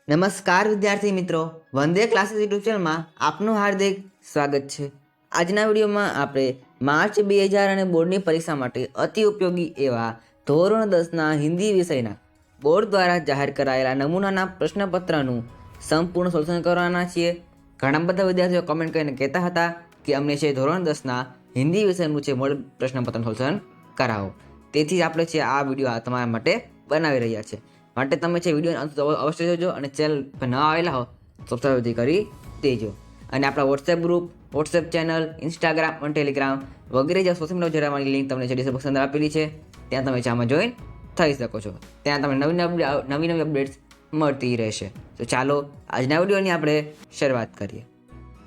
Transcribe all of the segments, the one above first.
નમસ્કાર વિદ્યાર્થી મિત્રો, વંદે ક્લાસીસ યુટ્યુબ ચેનલમાં આપનું હાર્દિક સ્વાગત છે। આજના વિડીયોમાં આપણે માર્ચ 2000 અને બોર્ડની પરીક્ષા માટે અતિ ઉપયોગી એવા ધોરણ 10ના હિન્દી વિષયના બોર્ડ દ્વારા જાહેર કરાયેલા નમૂનાના પ્રશ્નપત્રનું સંપૂર્ણ સોલ્યુશન કરવાના છીએ। ઘણા બધા વિદ્યાર્થીઓ કમેન્ટ કરીને કહેતા હતા કે અમને છે ધોરણ 10ના હિન્દી વિષયનું છે મોડલ પ્રશ્નપત્રનું સોલ્યુશન કરાવો, તેથી આપણે છે આ વિડીયો તમારા માટે બનાવી રહ્યા છે। માટે તમે છે વિડીયો અંત અવશ્ય જોજો અને ચેનલ પર ન આવેલા હો તો સબસ્ક્રાઇબ કરી દેજો। અને આપણા WhatsApp group, WhatsApp channel, Instagram અને ટેલિગ્રામ વગેરે જે સોશિયલ મીડિયા જોડાવાની લિંક તમને છે ડિસ્ક્રિપ્શન અંદર આપેલી છે, ત્યાં તમે આમાં જોઈન થઈ શકો છો। ત્યાં તમને નવી અપડેટ્સ મળતી રહેશે। તો ચાલો આજના વિડીયોની આપણે શરૂઆત કરીએ।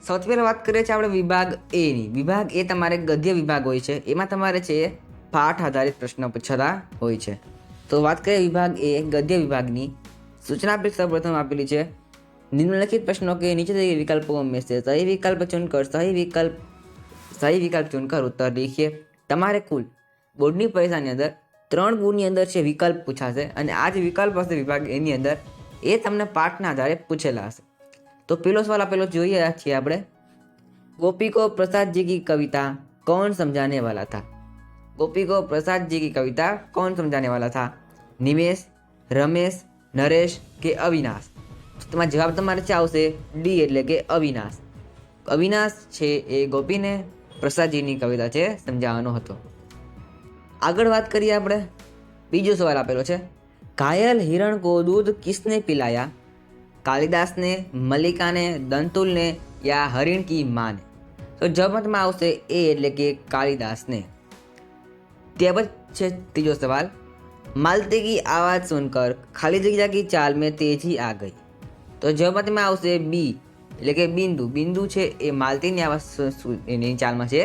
સૌથી પહેલાં વાત કરીએ છીએ આપણે વિભાગ એની। વિભાગ એ તમારે ગદ્ય વિભાગ હોય છે, એમાં તમારે છે પાઠ આધારિત પ્રશ્નો પૂછાતા હોય છે। તો વાત કરીએ વિભાગ એ ગદ્ય વિભાગની। सूचना पर सर्वप्रथम આપેલી છે निम्नलिखित प्रश्नों के नीचे दिए विकल्पों में से सही विकल्प चुनकर उत्तर लिखिए। તમારે કુલ બોર્ડની પરીક્ષાની અંદર 3 ગુણની અંદર છે વિકલ્પ પૂછાશે અને આ જે વિકલ્પ હશે વિભાગ એની અંદર એ તમને પાઠના આધારે પૂછેલા હશે। તો પહેલો સવાલ આપેલો જોઈએ છીએ આપણે, गोपी को प्रसाद जी की कविता कौन समझाने वाला था? गोपी को प्रसाद जी की कविता कौन समझाने वाला था? निमेश, रमेश, नरेश के अविनाश? તમારો જવાબ તમારે છે આવશે ડી એટલે કે અવિનાશ। અવિનાશ છે એ ગોપીને પ્રસાદજીની કવિતા છે સમજાવવાનો હતો। આગળ વાત કરીએ આપણે, બીજો સવાલ આપેલો છે, घायल हिरण को दूध किसने पिलाया? कालिदास ने, मल्लिका ने, दंतुल ने या हरिण की माँ ने? तो જવાબમાં આવશે એ એટલે કે કાલિદાસને। ત્યાર પછી ત્રીજો સવાલ, मालती की आवाज़ सुनकर खाली जगह की चाल में तेजी आ गई। तो જવાબમાં આવશે બી એટલે કે બિંદુ। બિંદુ છે એ માલતીની આવાજ ચાલમાં છે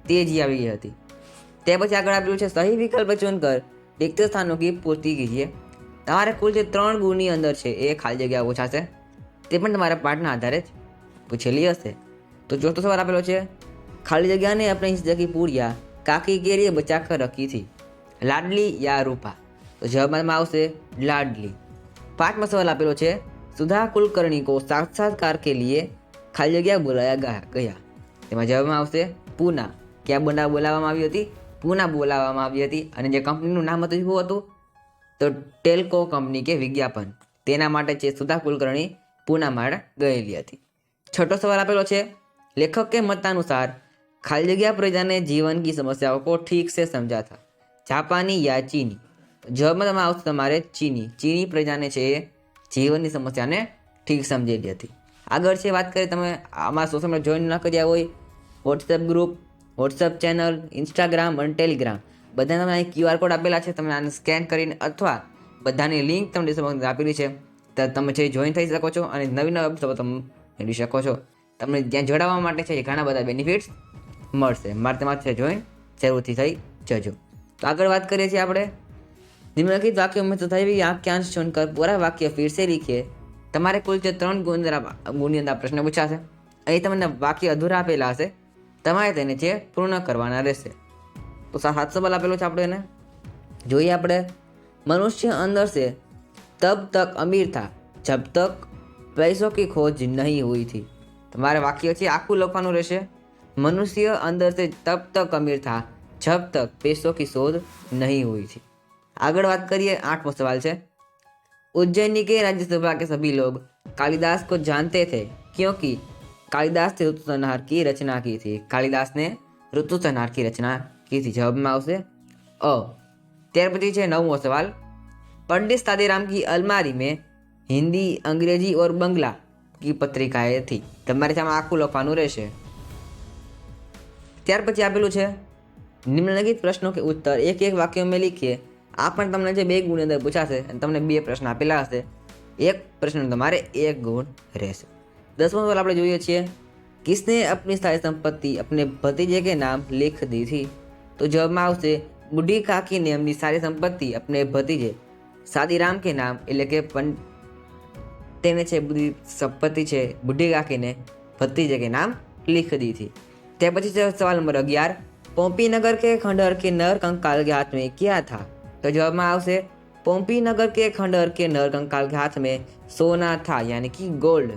તેજી આવી ગઈ હતી। ત્યાર પછી આગળ આપેલું છે, સહી વિકલ્પ ચુનકર रिक्त स्थानों की पूर्ति कीजिए। તમારે કુલ જે 3 ગુણની અંદર છે એ ખાલી જગ્યા પૂછાશે, તે પણ તમારા પાઠના આધારે જ પૂછેલી હશે। તો ચોથો સવાલ આપેલો છે, ખાલી જગ્યાને अपनी जगह पूरिया काकी के लिए बचा कर रखी थी, लाडली या रूपा? तो જવાબમાં આવશે લાડલી। પાંચમો સવાલ આપેલો છે, सुधा कुलकर्णी को साक्षात्कार के लिए खाली जगह बुलाया गया। તેમાં જવાબમાં આવશે પૂના। ક્યાં બોલાવવામાં આવી હતી? પૂના બોલાવવામાં આવી હતી। અને જે કંપનીનું નામ હતું શું હતું? તો ટેલ્કો કંપની કે વિજ્ઞાપન, તેના માટે છે સુધા કુલકર્ણી પૂના માટે ગયેલી હતી। છઠ્ઠો સવાલ આપેલો છે, लेखक के मतानुसार खाली जगह प्रजा ने जीवन की समस्याओं को ठीक से समझा था, जापानी या चीनी? જવાબમાં આવશે તમારે ચીની। ચીની પ્રજાને છે એ જીવનની સમસ્યાને ઠીક સમજેલી હતી। આગળ છે વાત કરીએ, તમે આમાં સોશિયલ મીડિયા જોઈન ન કર્યા હોય, WhatsApp group, WhatsApp channel, Instagram અને ટેલિગ્રામ બધાના તમે અહીં QR કોડ આપેલા છે, તમે આને સ્કેન કરીને અથવા બધાની લિંક તમને ડિસ્ક્રિપ્શનમાં આપેલી છે, તો તમે છે જોઈન થઈ શકો છો અને નવી એપિસોડ તમે મેળવી શકો છો। તમને ત્યાં જોડાવા માટે છે ઘણા બધા બેનિફિટ્સ મળશે। મારે તમારે છે જોઈન જરૂરથી થઈ જજો। તો આગળ વાત કરીએ છીએ આપણે, निम्नलिखित वाक्यों में तथा वाक्यांश चुनकर पूरा वाक्य फिर से लिखिए। તમારે કુલ જે 3 ગુણની અંદર પ્રશ્ન પૂછાશે, અહીં તમને વાક્ય અધૂરા આપેલા હશે, તમારે તેને છે પૂર્ણ કરવાના રહેશે। તો 7 સવાલ આપેલો છે, આપણે એને જોઈએ। આપણે, मनुष्य अंदर से तब तक अमीर था जब तक पैसों की खोज नहीं हुई थी। તમારે વાક્ય છે આખું લખવાનું રહેશે। मनुष्य अंदर से तब तक अमीर था जब तक पैसों की शोध नहीं हुई थी। આગળ વાત કરીએ, 8મો સવાल છે, उज्जैनी के राज्यसभा के सभी लोग कालिदास को जानते थे क्योंकि कालिदास ने ऋतु संहार की रचना की थी। कालिदास ने ऋतु संहार की रचना की थी। જવાબમાં આવશે અ। ત્યાર પછી છે 9મો સવાલ, पंडित सादीराम की अलमारी में हिंदी, अंग्रेजी और बंगला की पत्रिकाएं थी। તમારે આમાં આખું લખવાનું રહેશે। ત્યાર પછી આપેલું છે, निम्नलिखित प्रश्नों के उत्तर एक एक वाक्यों में लिखिए। આ પણ તમને જે 2 ગુણની અંદર પૂછાશે અને તમને 2 પ્રશ્ન આપેલા હશે, એક પ્રશ્ન તમારે 1 ગુણ રહેશે। 10મો સવાલ આપણે જોઈએ છીએ, किसने अपनी सारी संपत्ति अपने भतीजे के नाम लिख दी थी? तो જવાબમાં આવશે બુઢી કાકી ને એમની સારી સંપત્તિ अपने भतीजे सादीराम के नाम એટલે કે તેને છે બધી સંપત્તિ છે બુઢી કાકીને ભતીजे के नाम लिख दी थी। ત્યાર પછી છે સવાલ નંબર 11, पोपी नगर के खंडहर के नर कंकाल के हाथ में क्या था? तो जवाब में आवશે पोम्पी नगर के खंडहर के नर कंकाल के हाथ में सोना था, यानी कि गोल्ड।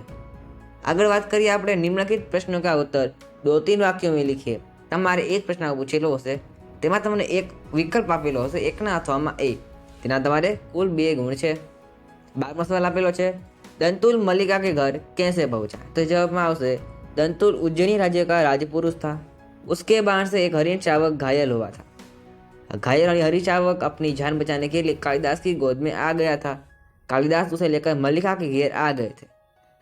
આગળ વાત કરીએ આપણે નિમ્નલિખિત પ્રશ્નો કા ઉત્તર 2-3 વાક્યોं में लिखिए। તમારે એક પ્રશ્ન પૂછેલો હશે, તેમાં તમને એક વિકલ્પ આપેલો હશે, એકના અથવામાં એ, તેના તમારે કુલ 2 ગુણ છે। 12મો સવાલ આપેલો છે, दंतुल मल्लिका के घर कैसे पहुंचा? तो जवाब में आवश्य दंतुल उज्जैनी राज्य का राजपुरुष था। उसके बाण से एक हरिण चावक घायल हुआ था। घायल हरिण चावक अपनी जान बचाने के लिए कालिदास की गोद में आ गया था। कालिदास उसे लेकर मल्लिका के घेर आ गए थे।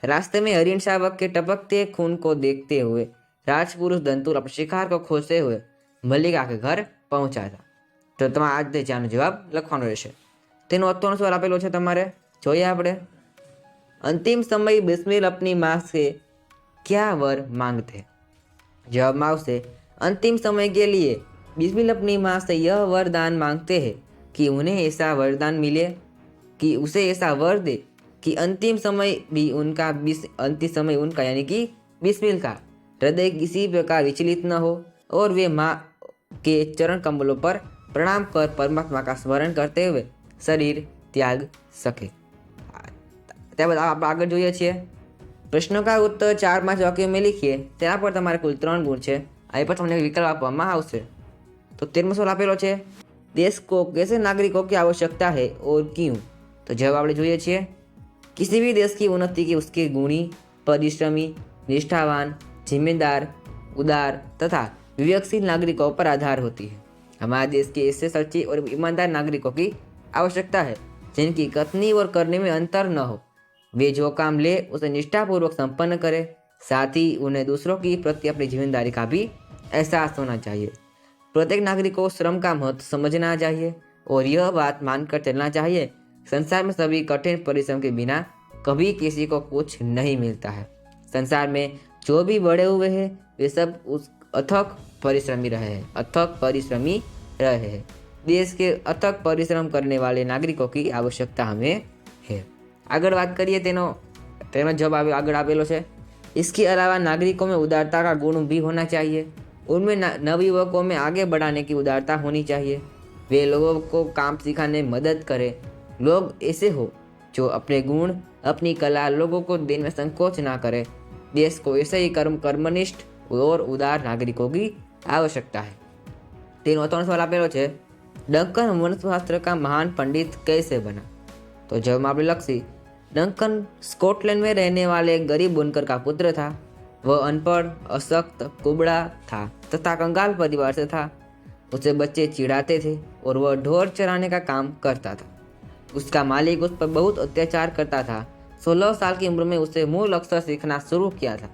रास्ते में हरिण चावक के टपकते खून को देखते हुए राजपुरुष दंतुल अपने शिकार को खोजते हुए मल्लिका के घर पहुंचा था। तो તમારે आज ચાનો જવાબ લખવાનો રહેશે। તેનો અત્તોનો સવાલ આપેલો છે તમારે, જોઈએ આપણે। अंतिम समय बिस्मिल अपनी माँ से क्या वर मांगते? जवाब में आवश्य अंतिम समय के लिए बिस्मिल अपनी माँ से यह वरदान मांगते हैं कि उन्हें ऐसा वरदान मिले, कि उसे ऐसा वर दे कि अंतिम समय भी उनका अंतिम समय उनका यानी कि बिस्मिल का हृदय किसी प्रकार विचलित न हो और वे माँ के चरण कमलों पर प्रणाम कर परमात्मा का स्मरण करते हुए शरीर त्याग सके। ત્યારબાદ આપણે આગળ જોઈએ છીએ। પ્રશ્નો કા ઉત્તર 4-5 વાક્યો में लिखिए। તેના પર તમારે કુલ 3 ગુણ છે। અહીં પર તમને વિકલ્પ આપવામાં આવશે। તો 13મો સવાલ આપેલો છે, देश को कैसे नागरिकों की आवश्यकता है और क्यों? तो जवाब આપણે જોઈએ છીએ, किसी भी देश की उन्नति की उसके गुणी, परिश्रमी, निष्ठावान, जिम्मेदार, उदार तथा विवेकशील नागरिकों पर आधार होती है। हमारे देश के ऐसे सच्चे और ईमानदार नागरिकों की आवश्यकता है जिनकी कथनी और करने में अंतर न हो। वे जो काम ले उसे निष्ठापूर्वक संपन्न करें, साथ ही उन्हें दूसरों की प्रति अपनी जिम्मेदारी का भी एहसास होना चाहिए। प्रत्येक नागरिक को श्रम का महत्व समझना चाहिए और यह बात मानकर चलना चाहिए, संसार में सभी कठिन परिश्रम के बिना कभी किसी को कुछ नहीं मिलता है। संसार में जो भी बड़े हुए हैं वे सब उस अथक परिश्रमी रहे हैं। देश के अथक परिश्रम करने वाले नागरिकों की आवश्यकता हमें है। આગળ વાત કરીએ તેનો જવાબ આગળ આપેલો છે, इसके अलावा नागरिकों में उदारता का गुण भी होना चाहिए। उनमें नवयुवकों में आगे बढ़ाने की उदारता होनी चाहिए। वे लोगों को काम सिखाने में मदद करें। लोग ऐसे हो जो अपने गुण, अपनी कला लोगों को देने में संकोच ना करे। देश को ऐसे ही कर्मनिष्ठ और उदार नागरिकों की आवश्यकता है। તેનો ત્રણ સવાલ આપેલો છે, ડંકન વંશશાસ્ત્ર का महान पंडित कैसे बना? तो जवाब में आप लक्ष्य डंकन स्कॉटलैंड में रहने वाले एक गरीब बुनकर का पुत्र था। वह अनपढ़, अशक्त, कुबड़ा था तथा कंगाल परिवार से था। उसे बच्चे चिढ़ाते थे और वह ढोर चराने का काम करता था। उसका मालिक उस पर बहुत अत्याचार करता था। 16 साल की उम्र में उसे मूल अक्षर सीखना शुरू किया था।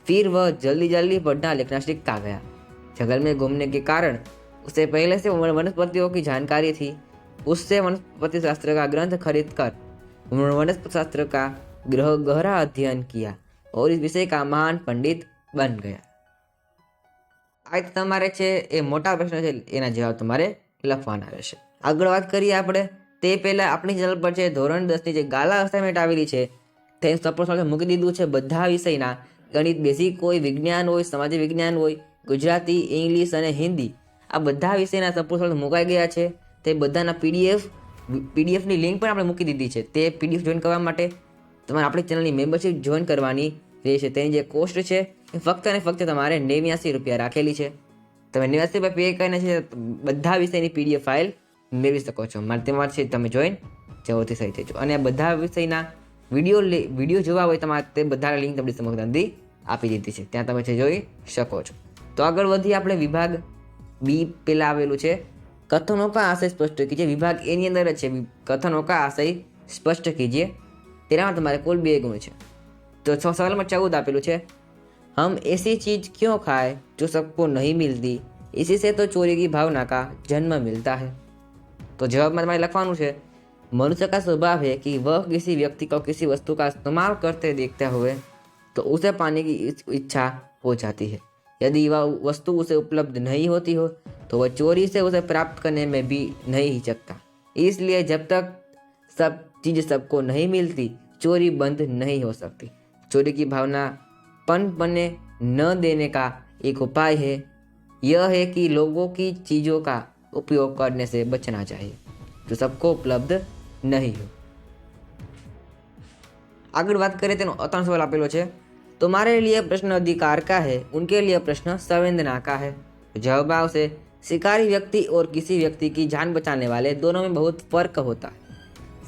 फिर वह जल्दी जल्दी पढ़ना लिखना सीखता गया। जंगल में घूमने के कारण उसे पहले से वनस्पतियों की जानकारी थी। उससे वनस्पति शास्त्र का ग्रंथ खरीद कर वनस्पति शास्त्र का गहरा अध्ययन किया और इस विषय का महान पंडित बन गया। આ તમારે છે એ મોટા પ્રશ્ન છે, એના જવાબ તમારે લખવાના રહેશે। આગળ વાત કરીએ આપણે તે પહેલાં આપણી ચેનલ પર છે ધોરણ 10ની જે ગાલા અસાઇનમેન્ટ આવેલી છે તે સપોર્ટ સાથે મૂકી દીધું છે બધા વિષયના, ગણિત બેઝિક હોય, વિજ્ઞાન હોય, સામાજિક વિજ્ઞાન હોય, ગુજરાતી, ઇંગ્લિશ અને હિન્દી, આ બધા વિષયના સપોર્ટ સાથે મુકાઈ ગયા છે। તે બધાના પીડીએફની લિંક પણ આપણે મૂકી દીધી છે। તે પીડીએફ જોઈન કરવા માટે તમારે આપણી ચેનલની મેમ્બરશિપ જોઈન કરવાની રહેશે। તેની જે કોસ્ટ છે એ ફક્ત અને ફક્ત તમારે 89 રૂપિયા રાખેલી છે। તમે 89 રૂપિયા પે કરીને છે બધા વિષયની પીડીએફ ફાઇલ મેળવી શકો છો। તમારે છે તમે જોઈન જરૂરથી થઈ જજો। અને આ બધા વિષયના વિડીયો જોવા હોય તમારે તે બધા લિંક તમને સમગ્ર આપી દીધી છે, ત્યાં તમે છે જોઈ શકો છો। તો આગળ વધીએ આપણે વિભાગ બી પહેલાં આવેલું છે कथनों का आशय स्पष्ट कीजिए। विभाग ए ની અંદર છે कथनों का आशय स्पष्ट कीजिए। તેનામાં તમારે કુલ 2 ગુણ છે। તો સવાલમાં 14 આપેલું છે, हम ऐसी चीज़ क्यों खाएं जो सबको नहीं मिलती, इसी से तो चोरी की भावना का जन्म मिलता है। तो जवाब में તમારે લખવાનું છે, मनुष्य का स्वभाव है कि वह किसी व्यक्ति को किसी वस्तु का इस्तेमाल करते देखते हुए तो उसे पाने की इच्छा हो जाती है। यदि वह वस्तु उसे उपलब्ध नहीं होती हो तो वह चोरी से उसे प्राप्त करने में भी नहीं हिचकता। इसलिए जब तक सब चीज़ सबको नहीं मिलती चोरी बंद नहीं हो सकती। चोरी की भावना पनपने न देने का एक उपाय है, यह है कि लोगों की चीज़ों का उपयोग करने से बचना चाहिए। जो सबको उपलब्ध नहीं हो। આગળ વાત કરીએ તેનો 3 સવાલ આપેલો છે, तुम्हारे लिए प्रश्न अधिकार का है, उनके लिए प्रश्न संवेदना का है। जवाब आवश्य शिकारी व्यक्ति और किसी व्यक्ति की जान बचाने वाले दोनों में बहुत फर्क होता है।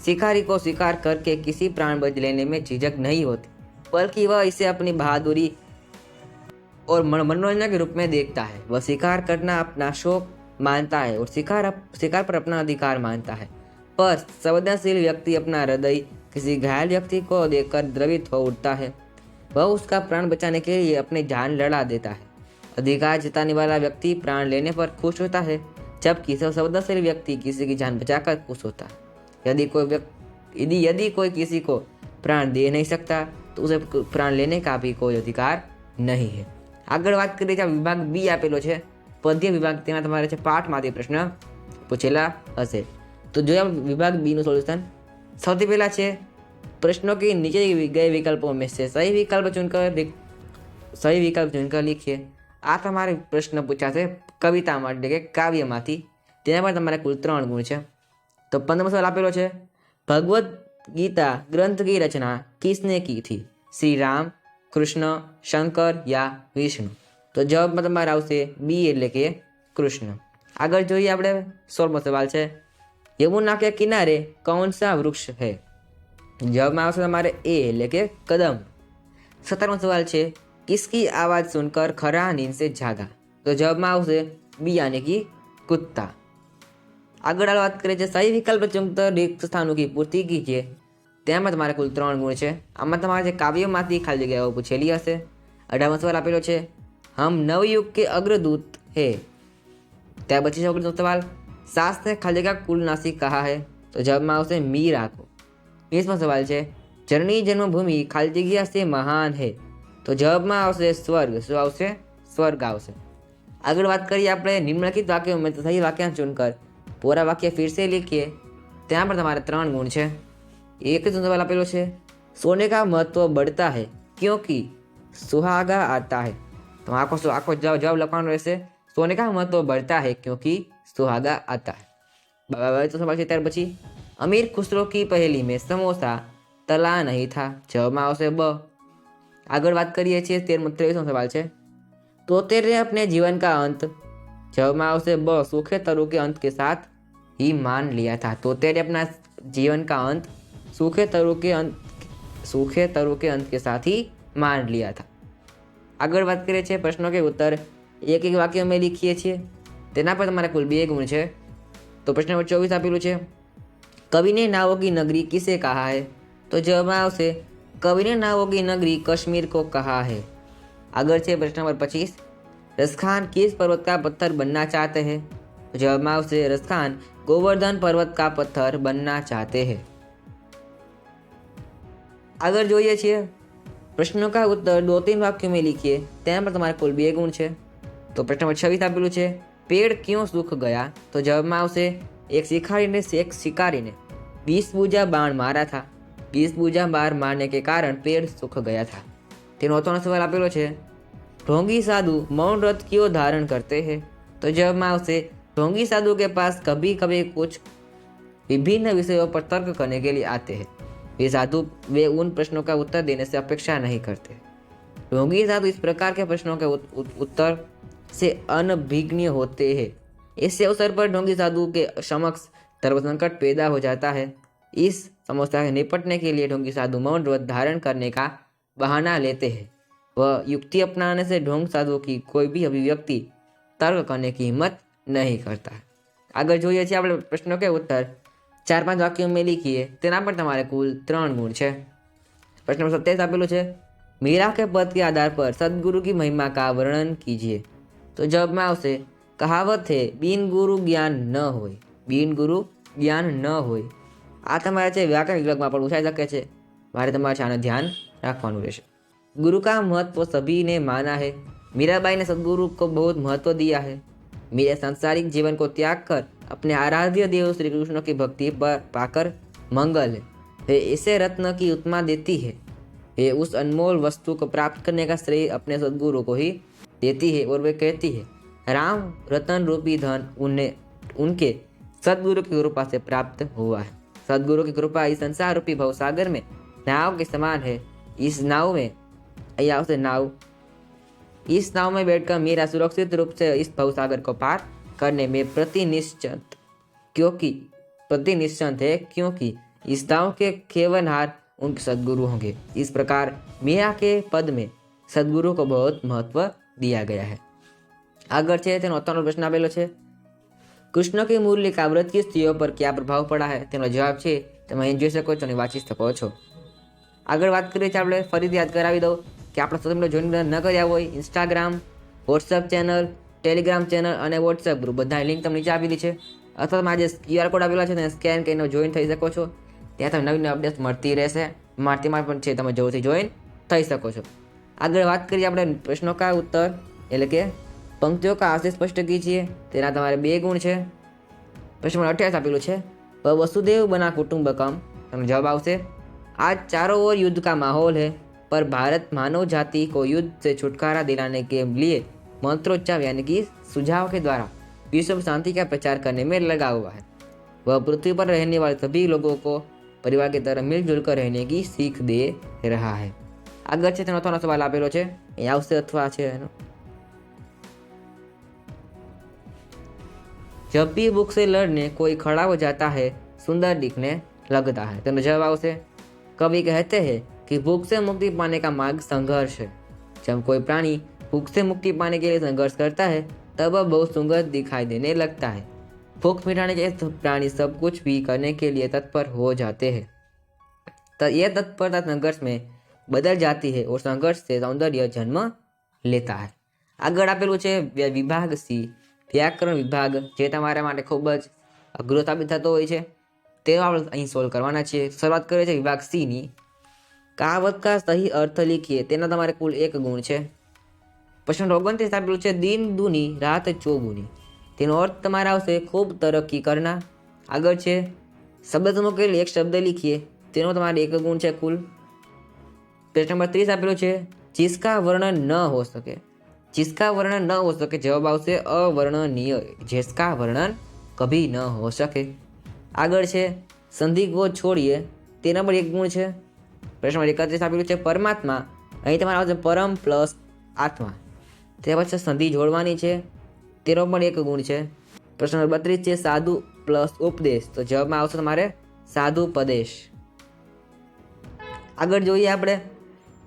शिकारी को शिकार करके किसी प्राण बच लेने में झिझक नहीं होती, बल्कि वह इसे अपनी बहादुरी और मनोरंजन के रूप में देखता है। वह शिकार करना अपना शौक मानता है और शिकार पर अपना अधिकार मानता है। पर संवेदनशील व्यक्ति अपना हृदय किसी घायल व्यक्ति को देखकर द्रवित हो उठता है। वह उसका प्राण बचाने के लिए अपनी जान लड़ा देता है। अधिकार जताने वाला व्यक्ति प्राण लेने पर खुश होता है, जबकि संवेदनशील व्यक्ति किसी की जान बचाकर खुश होता है। यदि कोई किसी को प्राण दे नहीं सकता तो उसे प्राण लेने का भी कोई अधिकार नहीं है। આગળ વાત કરીએ ત્યાં વિભાગ બી આપેલો છે, પદ્ય વિભાગ, તેમાં તમારે છે પાઠમાંથી પ્રશ્ન પૂછેલા હશે। તો જોઈએ વિભાગ બી નું સોલ્યુશન। સૌથી પહેલા છે प्रश्नों के नीचे गए विकल्पों में से सही विकल्प चुनकर लिखिए। आ તમારે પ્રશ્ન પૂછાશે કવિતામાં એટલે કે કાવ્યમાંથી, તેના પર તમારે કુલ 3 ગુણ છે। તો 15મો સવાલ આપેલો છે, ભગવદ ગીતા ગ્રंथ की रचना किसने की थी, श्री राम, कृष्ण, शंकर या विष्णु। तो जवाबમાં તમારે આવશે બી એટલે કે કૃષ્ણ। આગળ જોઈએ આપણે 16મો સવાલ છે, यमुना के किनारे कौन सा वृक्ष है। जवाबમાં આવશે તમારે એ એટલે કે કદમ। 17મો સવાલ છે, किसकी आवाज़ सुनकर खरा नींद से जागा। तो जवाबમાં આવશે બી यानी कि कुत्ता। આગળ વાત કરીએ છીએ સહી વિકલ્પ ચૂંટતા रिक्त स्थानों की पूर्ति कीजिए। તેમાં તમારે કુલ 3 ગુણ છે। આમાં તમારે જે કાવ્યમાંથી ખાલી જગ્યાઓ પૂછેલી હશે। 18મો સવાલ આપેલો છે, हम नवयुग के अग्रदूत है। ત્યાર પછી 19મો સવાલ, सास ने खाली जगह कुलनासी कहा है। तो जवाबમાં આવશે मीरा को। 20મો સવાલ છે, जननी जन्मभूमि खाली जग्या से महान है। तो जवाबમાં આવશે સ્વર્ગ। શું આવશે? સ્વર્ગ આવશે। આગળ વાત કરીએ આપણે નિમ્નલિખિત વાક્यों में सही वाक्यांश चुनकर पूरा वाक्य फिर से लिखिए। ત્યાં पर તમારે 3 ગુણ છે। 21મો સવાલ આપેલો છે, सोने का महत्व बढ़ता है क्योंकि सुहागा आता है। तो આખો જવાબ લખવાનો રહેશે, सोने का महत्व बढ़ता है क्योंकि सुहागा आता है। 22મો સવાલ છે ત્યાર પછી, अमीर खुसरो की पहेली में समोसा तला नहीं था। जवाबમાં આવશે બ। આગળ વાત કરીએ છીએ 23મો સવાલ છે, तोतेर ने अपने जीवन का अंत। जवाबમાં આવશે ब, सूखे तरु के अंत के साथ ही मान लिया था। तोतेर ने अपना जीवन का अंत सूखे तरु के अंत के साथ ही मान लिया था। આગળ વાત કરીએ છીએ પ્રશ્નों के उत्तर एक एक वाक्य में लिखીએ છીએ। તેના પર તમારે કુલ 2 ગુણ છે। તો પ્રશ્ન નંબર 24 આપેલું છે, कवि ने नावों की नगरी किसे कहा है। तो जवाबમાં આવશે कवि ने नावों की नगरी कश्मीर को कहा है। આગળ છે પ્રશ્ન નંબર 25, रसखान किस पर्वत का पत्थर बनना चाहते हैं। तो जवाबમાં આવશે रसखान गोवर्धन पर्वत का पत्थर बनना चाहते हैं। આગળ જોઈએ છીએ પ્રશ્નों का उत्तर 2-3 वाक्यों में लिखिए। તેના પર તમારે કુલ 2 ગુણ છે। તો પ્રશ્ન નંબર 26 આપેલું છે, पेड़ क्यों सूख गया। तो जवाबમાં આવશે एक शिकारी ने 20 बूझा बाण मारा था। 20 बूझा बाण मारने के कारण पेड़ सूख गया था। તેનો 3 સવાલ આપેલો છે, ढोंगी साधु मौन व्रत क्यों धारण करते हैं। तो जवाबમાં આવશે ढोंगी साधु के पास कभी कभी कुछ विभिन्न विषयों पर तर्क करने के लिए आते हैं। वे उन प्रश्नों का उत्तर देने से अपेक्षा नहीं करते। ढोंगी साधु इस प्रकार के प्रश्नों के उत्तर से अनभिज्ञ होते हैं। इस अवसर पर ढोंगी साधु के समक्ष धर्म संकट पैदा हो जाता है। इस समस्या से निपटने के लिए ढोंगी साधु मौन व्रत धारण करने का बहाना लेते हैं। वह युक्ति अपनाने से ढोंग साधु की कोई भी अभिव्यक्ति तर्क करने की हिम्मत नहीं करता है। આગળ જોઈએ છીએ આપણે પ્રશ્નો કે उत्तर 4-5 વાક્યો में लिखिए। તેના પર તમારે કુલ 3 ગુણ છે। પ્રશ્ન નંબર 27 આપેલું છે, मीरा के पद के आधार पर सदगुरु की महिमा का वर्णन कीजिए। तो जवाबમાં આવશે कहावत है बिन गुरु ज्ञान न होय। बिन गुरु ज्ञान न होय। આ તમારે છે વ્યાકરણ વિભાગમાં પણ પૂછાઈ શકે છે, મારે તમારે આને ધ્યાન રાખવાનું રહેશે। गुरु का महत्व सभी ने माना है। मीराबाई ने सदगुरु को बहुत महत्व दिया है। मेरे सांसारिक जीवन को त्याग कर अपने आराध्य देव श्री कृष्ण की भक्ति पर पाकर मंगल है। वे इसे रत्न की उत्मा देती है। वे उस अनमोल वस्तु को प्राप्त करने का श्रेय अपने सदगुरु को ही देती है और वे कहती है, राम रतन रूपी धन उनके सदगुरु की कृपा से प्राप्त हुआ है। सदगुरु की कृपा इस संसार रूपी भव सागर में नाव के समान है। इस नाव में અહીંયા આવશે नाव। इस नाव में बैठकर मेरा सुरक्षित रूप से इस भव सागर को पार करने में प्रतिनिश्चित है, क्योंकि इस नाव के केवनहार उनके सदगुरु होंगे। इस प्रकार मीरा के पद में सदगुरु को बहुत महत्व दिया गया है। આગળ છે તેનો 3નો પ્રશ્ન આપેલો છે, કૃષ્ણ की मुरलिका व्रत की स्त्रियों पर क्या प्रभाव पड़ा है? તેનો જવાબ છે તમે અહીં જોઈ શકો છો અને વાંચી શકો છો। આગળ વાત કરીએ છીએ આપણે, ફરીથી યાદ કરાવી દઉં કે આપણા સોશિયલ જોઈન ન કર્યા હોય, Instagram, WhatsApp channel, Telegram channel અને વોટ્સઅપ ગ્રુપ બધા લિંક તમને નીચે આપેલી છે, અથવા તમે આજે QR કોડ આપેલા છે તેને સ્કેન કરીને જોઈન થઈ શકો છો। ત્યાં તમને નવી નવી અપડેટ્સ મળતી રહેશે, તેમાં પણ છે તમે જોરથી જોઈન થઈ શકો છો। આગળ વાત કરીએ આપણે પ્રશ્નો કા ઉત્તર, એટલે કે पंक्तियों का आशय स्पष्ट कीजिए। तेना તમારે 2 गुण છે। प्रश्न नंबर 28 આપેલું છે, वसुदेव बना कुटुंबकम। તમને જવાબ આવશે, आज चारों ओर युद्ध का माहौल है, पर भारत मानव जाति को युद्ध से छुटकारा दिलाने के लिए मंत्रोच्चार यानी कि सुझाव के द्वारा विश्व शांति का प्रचार करने में लगा हुआ है। वह पृथ्वी पर रहने वाले सभी लोगों को परिवार की तरह मिलजुल कर रहने की सीख दे रहा है। આગળ છે તેનો 3નો સવાલ આપેલો છે, એ આવશે અથવા છે એનો, जब भी भूख से लड़ने कोई खड़ा हो जाता है सुंदर दिखने लगता है। तो जवाब आवश्य, कवि कहते हैं कि भूख से मुक्ति पाने का मार्ग संघर्ष है। जब कोई प्राणी भूख से मुक्ति पाने के लिए संघर्ष करता है तब वह बहुत सुंदर दिखाई देने लगता है। भूख मिटाने के प्राणी सब कुछ भी करने के लिए तत्पर हो जाते हैं। तो यह तत्परता संघर्ष में बदल जाती है और संघर्ष से सौंदर्य जन्म लेता है। આગળ આપેલું છે વિભાગ સી, વ્યાકરણ વિભાગ, જે તમારા માટે ખૂબ જ અઘરો સાબિત થતો હોય છે, તે આપણે અહીં સોલ્વ કરવાના છીએ। શરૂઆત કરીએ છીએ વિભાગ સીની। કહાવત કા સહી અર્થ લીખીએ, તેના તમારે કુલ 1 ગુણ છે। પ્રશ્ન 29 આપેલું છે, દિન દુની રાત ચોગુની। તેનો અર્થ તમારે આવશે ખૂબ તરક્કી કરના। આગળ છે શબ્દ મૂકેલ એક શબ્દ લીખીએ, તેનો તમારે 1 ગુણ છે કુલ। પ્રશ્ન નંબર 30 આપેલું છે, जिसका वर्णन न हो सके। जिसका वर्णन न हो सके, जवाब આવશે અવર્ણનીય, जिसका वर्णन कभी न हो सके। આગળ છે સંધિ को छोड़िए, તેના પર 1 ગુણ છે। પ્રશ્ન નંબર 31 આપેલું છે, પરમાત્મા, અહીં તમારે આવશે પરમ પ્લસ આત્મા, તે પછી સંધિ જોડવાની છે, તેનો પણ 1 ગુણ છે। પ્રશ્ન નંબર 32 છે, સાધુ પ્લસ ઉપદેશ, તો જવાબમાં આવશે તમારે साधुपदेश। આગળ જોઈએ આપણે,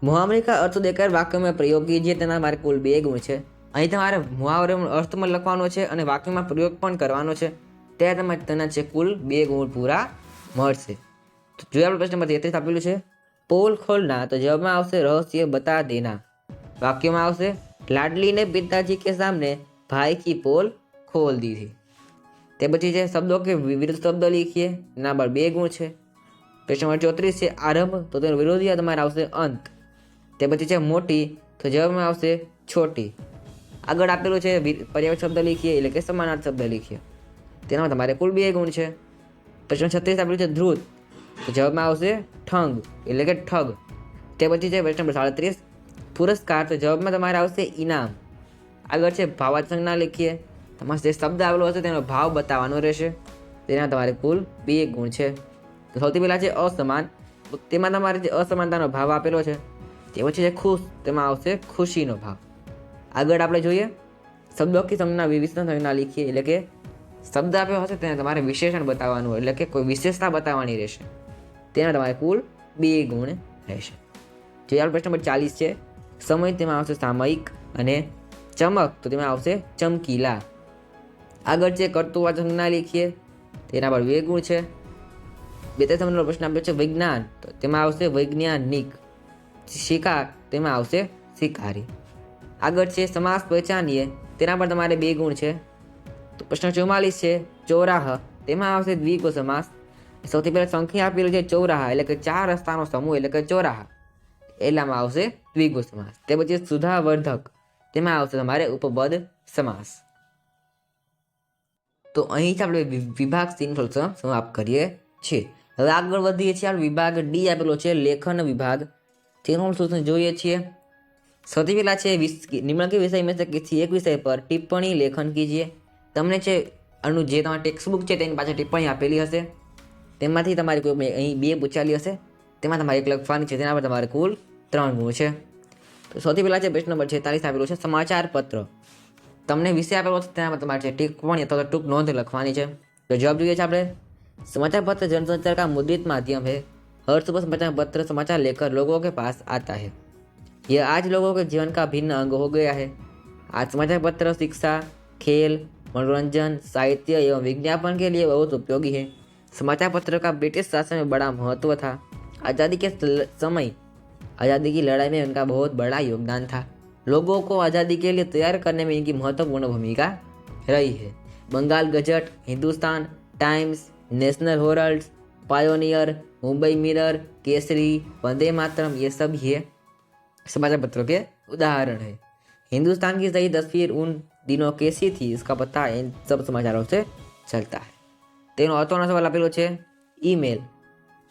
मुहावरे का अर्थ देकर वाक्य में प्रयोग कीजिए, તેના મારે કુલ 2 ગુણ છે। અહીં તમારે મુહાવરેનો અર્થમાં લખવાનો છે અને વાક્યમાં પ્રયોગ પણ કરવાનો છે, ત્યારે તમારે તેના છે કુલ 2 ગુણ પૂરા મળશે। તો જોઈએ આપણે પ્રશ્ન નંબર 33 આપેલું છે, પોલ ખોલના, તો જવાબમાં આવશે રહસ્ય બતા દેના। વાક્યમાં આવશે, લાડલી ने पिताजी के सामने भाई की पोल खोल दी थी। તે પછી છે શબ્દો કે વિરુદ્ધ શબ્દ લીખીએ, તેના પર 2 ગુણ છે। પ્રશ્ન નંબર 34 છે, આરંભ, તો તેનો વિરોધી તમારે આવશે અંત। તે પછી છે મોટી, તો જવાબમાં આવશે છોટી। આગળ આપેલું છે પર્યાય શબ્દ લીખીએ, એટલે કે સમાનાર્થ શબ્દ લીખીએ, તેમાં તમારે કુલ 2 ગુણ છે। પ્રશ્ન 36 આપેલું છે ધ્રુત, તો જવાબમાં આવશે ઠંગ, એટલે કે ઠગ। તે પછી છે પ્રશ્ન નંબર 37 પુરસ્કાર, તો જવાબમાં તમારે આવશે ઇનામ। આગળ છે ભાવાર્થ સંજ્ઞા લીખીએ, તમારે જે શબ્દ આવેલો હશે તેનો ભાવ બતાવવાનો રહેશે, તેના તમારે કુલ 2 ગુણ છે। તો સૌથી પહેલાં છે અસમાન, તેમાં તમારે જે અસમાનતાનો ભાવ આપેલો છે, તે પછી છે ખુશ, તેમાં આવશે ખુશીનો ભાવ। આગળ આપણે જોઈએ શબ્દો की संज्ञा विशेषण संज्ञा લીખીએ, એટલે કે શબ્દ આપ્યો હશે તેને તમારે વિશેષણ બતાવવાનું, એટલે કે કોઈ વિશેષતા બતાવવાની રહેશે, તેના તમારે કુલ 2 ગુણ રહેશે। જોઈએ આપણે પ્રશ્ન નંબર 40 છે, સમય, તેમાં આવશે સામયિક, અને ચમક, તો તેમાં આવશે ચમકીલા। આગળ છે કર્તૃવાચક સંજ્ઞા લીખીએ, તેના પર 2 ગુણ છે। 42 નંબરનો પ્રશ્ન આપ્યો છે વિજ્ઞાન, તો તેમાં આવશે વૈજ્ઞાનિક। શિકાર, તેમાં આવશે શિકારી। આગળ છે સમાસ પહેચાનીએ, તેના પર તમારે 2 ગુણ છે। તો પ્રશ્ન 44 છે ચોરાહ, તેમાં આવશે દ્વિગુ સમાસ। સૌથી પહેલા સંખ્યા આપેલું છે ચૌરાહ, એટલે કે 4 રસ્તાનો સમૂહ, એટલે કે ચોરાહ, એટલામાં આવશે દ્વિગુ સમાસ। તે પછી સુધાવર્ધક, તેમાં આવશે તમારે ઉપપદ સમાસ। તો અહીંથી આપણે વિભાગ સી નું સમાપ્ત કરીએ છીએ। હવે આગળ વધીએ છીએ, આપણે વિભાગ ડી આપેલો છે લેખન વિભાગ, તેનું સોલ્યુશન જોઈએ છીએ। સૌથી પહેલા છે निम्नलिखित विषय में से किसी एक विषय पर टिप्पणी लेखन कीजिए। તમને છે આનું જે તમારી ટેક્સ્ટ બુક છે તેની પાછળ ટિપ્પણી આપેલી હશે, તેમાંથી તમારી કોઈ અહીં 2 પૂછાયેલી હશે, તેમાં તમારે 1 લખવાની છે, તેના પર તમારે કુલ 3 ગુણ છે. તો સૌથી પહેલાં છે પ્રશ્ન નંબર 46 આપેલો છે સમાચાર પત્ર. તમને વિષય આપેલો છે તેના પર તમારે છે ટિપ્પણી અથવા તો ટૂંક નોંધ લખવાની છે. तो जवाब જોઈએ છે આપણે समाचार पत्र जनसंचार का मुद्रित माध्यम है. हर सुबह समाचार पत्र समाचार लेकर लोगों के पास आता है. यह आज लोगों के जीवन का भिन्न अंग हो गया है. आज समाचार पत्र शिक्षा, खेल, मनोरंजन, साहित्य एवं विज्ञापन के लिए बहुत उपयोगी है. समाचार पत्र का ब्रिटिश शासन में बड़ा महत्व था. आज़ादी के समय आज़ादी की लड़ाई में उनका बहुत बड़ा योगदान था. लोगों को आज़ादी के लिए तैयार करने में इनकी महत्वपूर्ण भूमिका रही है. Bengal gazette, Hindustan Times, National Herald, Pioneer, Mumbai Mirror, Kesari, Vande Mataram, ये सब ये समाचार पत्रों के उदाहरण है. हिंदुस्तान की सही तस्वीर उन दिनों कैसी थी इसका पता इन सब समाचारों से चलता है. તેનો અર્થનો સવાલ આપેલો છે ઈમેલ.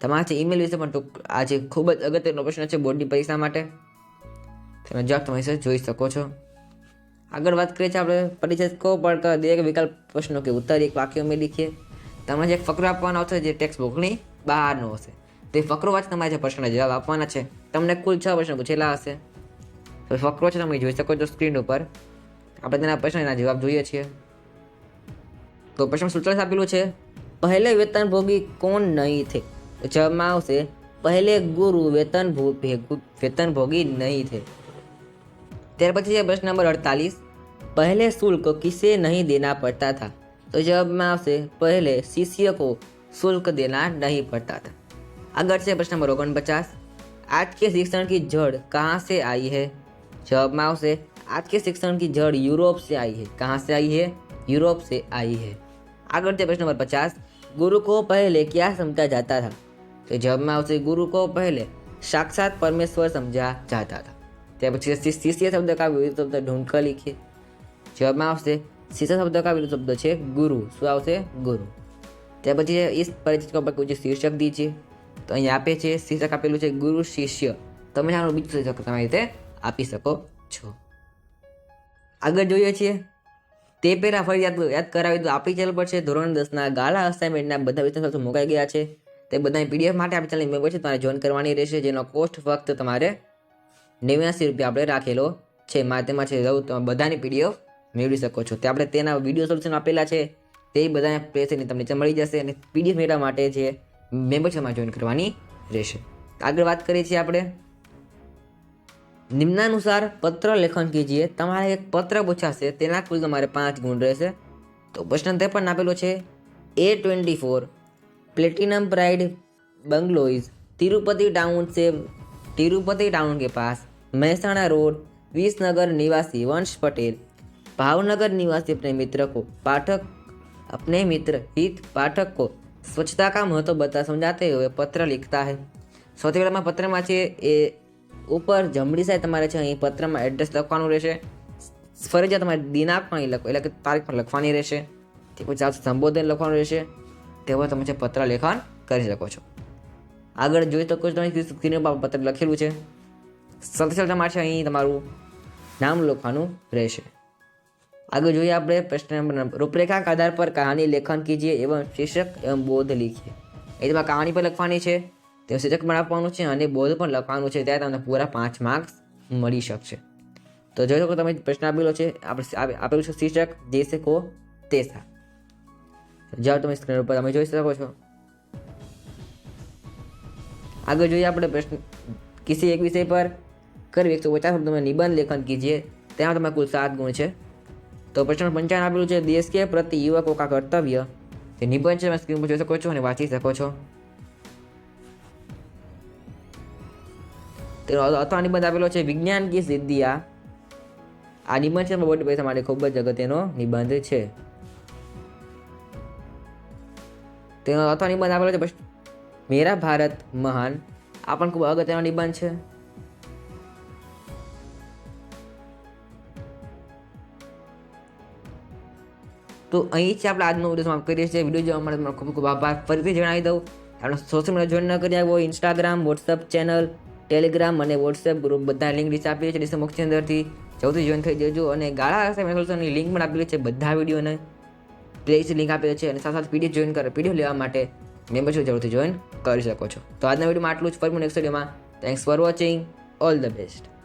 તમારે ઈમેલ વિશે પણ આજે ખૂબ જ અગત્યનો પ્રશ્ન છે બોર્ડની પરીક્ષા માટે. તેનો જવાબ તમે જોઈ શકો છો. આગળ વાત કરીએ છીએ આપણે परिचय को पढ़कर दिए गए विकल्प प्रश्नों के उत्तर एक वाक्य में लिखिए. તમારે જે ફકરો આપવાનો આવશે જે ટેક્સ્ટ બુકની બહારનો હશે તે ફકરો વાંચી તમારે જે પ્રશ્નના જવાબ આપવાના છે. તમને કુલ 6 પ્રશ્ન પૂછેલા હશે. તો ફકરો છે તમે જોઈ શકો છો સ્ક્રીન ઉપર. આપણે તેના પ્રશ્નના જવાબ જોઈએ છીએ. તો પ્રશ્ન 47 આપેલું છે पहले वेतनभोगी कौन नहीं थे. तो जवाबમાં આવશે पहले गुरु वेतनभोगी नहीं थे. ત્યાર પછી છે પ્રશ્ન નંબર 48 पहले शुल्क किसे नहीं देना पड़ता था. तो जवाबમાં આવશે पहले शिष्य को शुल्क देना नहीं पड़ता था. આગળ છે પ્રશ્ન નંબર 49 आज के शिक्षण की जड़ कहाँ से आई है. जवाबમાં આવશે आज के शिक्षण की जड़ यूरोप से आई है. कहाँ से आई है. यूरोप से आई है. આગળ છે પ્રશ્ન નંબર 50 गुरु को पहले क्या समझा जाता था. तो जवाबમાં આવશે गुरु को पहले साक्षात परमेश्वर समझा जाता था. ત્યાર પછી शिष्य शब्द का विरुद्ध शब्द ढूंढकर लिखिए. जवाबમાં આવશે शिष्य शब्द का विरुद्ध शब्द છે गुरु. શું આવશે गुरु. ત્યાર પછી इस परिचित के ऊपर कुछ शीर्षक दीजिए. તો અહીં આપે છે શીર્ષક આપેલું છે ગુરુ શિષ્ય. તમે આનું બીજું શીર્ષક તમારી રીતે આપી શકો છો. આગળ જોઈએ છીએ તે પહેલાં ફરી યાદ કરાવી દો આપણી ચેનલ પર છે ધોરણ 10ના ગાલા અસાઇનમેન્ટના બધા વિષય મુકાઈ ગયા છે. તે બધાની પીડીએફ માટે આપણી ચેનલ મેમ્બર છે તમારે જોઈન કરવાની રહેશે, જેનો કોસ્ટ ફક્ત તમારે 89 રૂપિયા આપણે રાખેલો છે. તેમાં છે તમે બધાની પીડીએફ મેળવી શકો છો. તે આપણે તેના વિડીયો સોલ્યુશન આપેલા છે તે બધાને પ્લેસની તમને નીચે મળી જશે અને પીડીએફ મેળવવા માટે જે મેમ્બરશીપમાં જોઈન કરવાની રહેશે. આગળ વાત કરીએ છીએ આપણે નિમ્નાનુસાર પત્ર લેખન કીજીએ. તમારે એક પત્ર પૂછાશે તેના કુલ તમારે 5 ગુણ રહેશે. તો પ્રશ્ન 53 આપેલો છે A24 platinum pride bungalows Tirupati town के पास महसाणा रोड विसनगर निवासी वंश पटेल भावनगर निवासी अपने मित्र हित पाठक को स्वच्छता का महत्व बता समझाते हुए पत्र लिखता है. સૌથી પહેલાં પત્રમાં છે એ ઉપર જમણી સાઈડ તમારે છે અહીં પત્રમાં એડ્રેસ લખવાનું રહેશે. ફરજિયાત તમારે દિનાંક પણ લખો એટલે કે તારીખ પણ લખવાની રહેશે. તે પછી સંબોધન લખવાનું રહેશે. તેવા તમે પત્ર લેખન કરી શકો છો. આગળ જોઈ શકો છો તમે સ્ક્રીન પર પત્ર લખેલું છે. સાથે સાથે તમારે છે અહીં તમારું નામ લખવાનું રહેશે. આગળ જોઈએ આપણે પ્રશ્ન નંબર રૂપરેખા के आधार पर कहानी लेखन कीजिए एवं शीर्षक एवं बोध लिखिए. એ તમારે કહાની પર લખવાની છે, તે શીર્ષક પણ આપવાનું છે અને બોધ પણ લખવાનું છે. ત્યારે તમને પૂરા 5 માર્ક્સ મળી શકશે. તો જોઈ શકો તમે પ્રશ્ન આપેલો છે આપેલું છે શીર્ષક જૈસે કો તૈસા. જવાબ તમે સ્ક્રીન ઉપર તમે જોઈ શકો છો. આગળ જોઈએ આપણે પ્રશ્ન किसी एक विषय पर करीब 150 शब्दों में निबंध लेखन कीजिए. તેમાં તમારે કુલ 7 ગુણ છે. તો પ્રશ્ન 55 આપેલું છે देश के प्रति युवकों का कर्तव्य. તે નિબંધ છે તમે સ્ક્રીન પર જોઈ શકો છો અને વાંચી શકો છો. તેનો અથવા નિબંધ આપેલો છે વિજ્ઞાન કી સિદ્ધિયા. આ નિબંધ છે બોર્ડ પરીક્ષા માટે ખૂબ જ અગત્યનો નિબંધ છે. તેનો અથવા નિબંધ આપેલો છે મેરા ભારત મહાન. આ પણ ખૂબ અગત્યનો નિબંધ છે. તો અહીં છે આપણે આજનો વિડીયો સમાપ્ત કરીએ છીએ. વિડીયો જોવા માટે તમારો ખૂબ ખૂબ આભાર. ફરીથી જણાવી દઉં આપણે સોશિયલ મીડિયા જોઈન ન કર્યા હોય ઇન્સ્ટાગ્રામ, વોટ્સઅપ ચેનલ, ટેલિગ્રામ અને વોટ્સએપ ગ્રુપ બધા લિંક નીચે આપી છે ડિસ્ક્રિપ્શન અંદરથી જલ્દી જોઈન થઈ જજો. અને ગાળા અસાઇનમેન્ટ સોલ્યુશનની લિંક પણ આપેલી છે બધા વિડીયોને. પ્લેલિસ્ટ લિંક આપેલી છે અને સાથે પીડીએફ લેવા માટે મેમ્બરશિપ જરૂરથી જોઈન કરી શકો છો. તો આજના વિડીયોમાં આટલું જ. ફરી નેક્સ્ટ વિડીયોમાં. Thanks for watching. All the best.